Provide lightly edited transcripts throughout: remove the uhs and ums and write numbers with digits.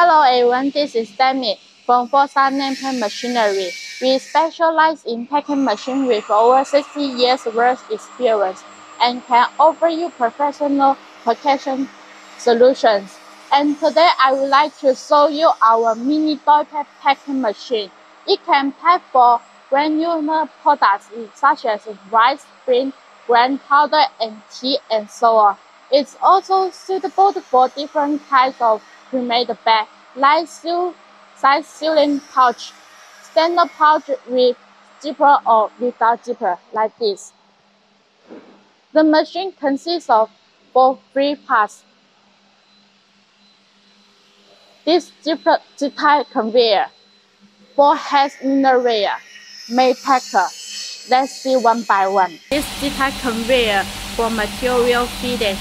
Hello everyone, this is Demi from Forza Nameplate Machinery. We specialize in packing machines with over 60 years worth experience and can offer you professional packaging solutions. And today I would like to show you our mini doypack packing machine. It can pack for granular products such as rice, grain, grain powder, and tea, and so on. It's also suitable for different types of pre-made bag, like size sealing pouch, standard pouch with zipper or without zipper, like this. The machine consists of both three parts. This zip-tied conveyor, 4 heads inner layer, made packer. Let's see one by one. This zip-tied conveyor for material feeding.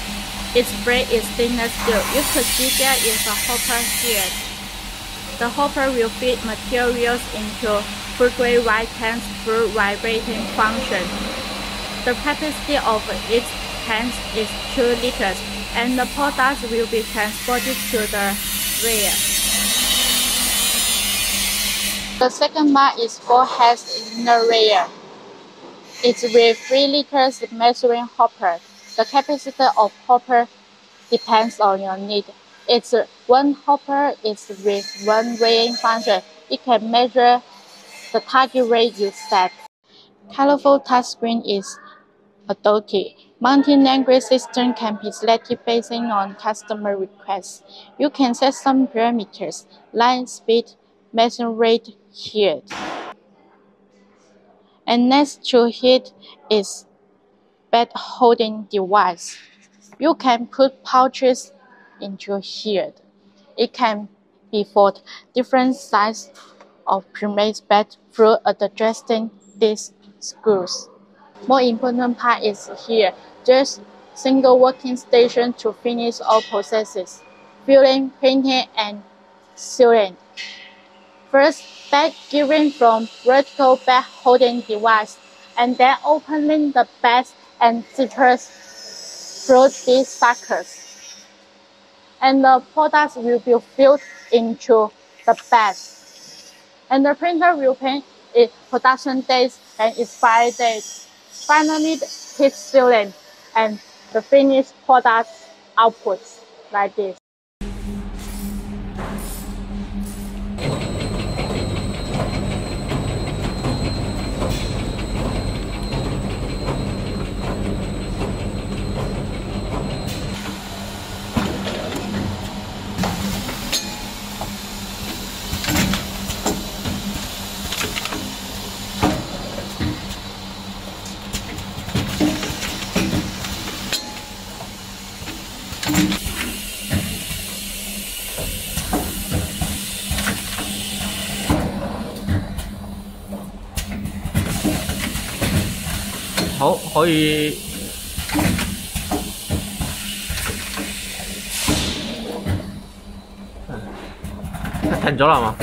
Its blade is stainless steel. You can see there is a hopper here. The hopper will feed materials into food-grade rice cans through vibrating function. The capacity of its cans is 2 liters, and the products will be transported to the rear. The second part is 4 heads inner layer. It's with 3 liters measuring hopper. The capacity of hopper depends on your need. It's one hopper is with one weighing function. It can measure the target weight you set. Colorful touchscreen is adopted. Multi-language system can be selected based on customer requests. You can set some parameters, line speed, measure rate here. And next to it is bed holding device. You can put pouches into here. It can be for different sizes of pre-made bed through adjusting these screws. More important part is here. Just single working station to finish all processes: filling, painting, and sealing. First, bag giving from vertical bag holding device, and then opening the bags and zippers through these suckers. And the products will be filled into the bags. And the printer will print its production dates and expiry dates. Finally, heat sealing and the finished product outputs like this.好，可以停咗啦嘛？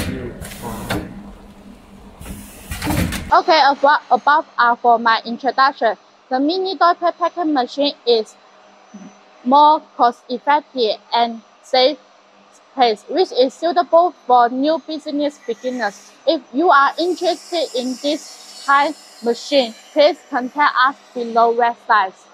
Okay, above are for my introduction. The mini doypack packing machine is more cost-effective and safe place, which is suitable for new business beginners. If you are interested in this type machine, please contact us below websites.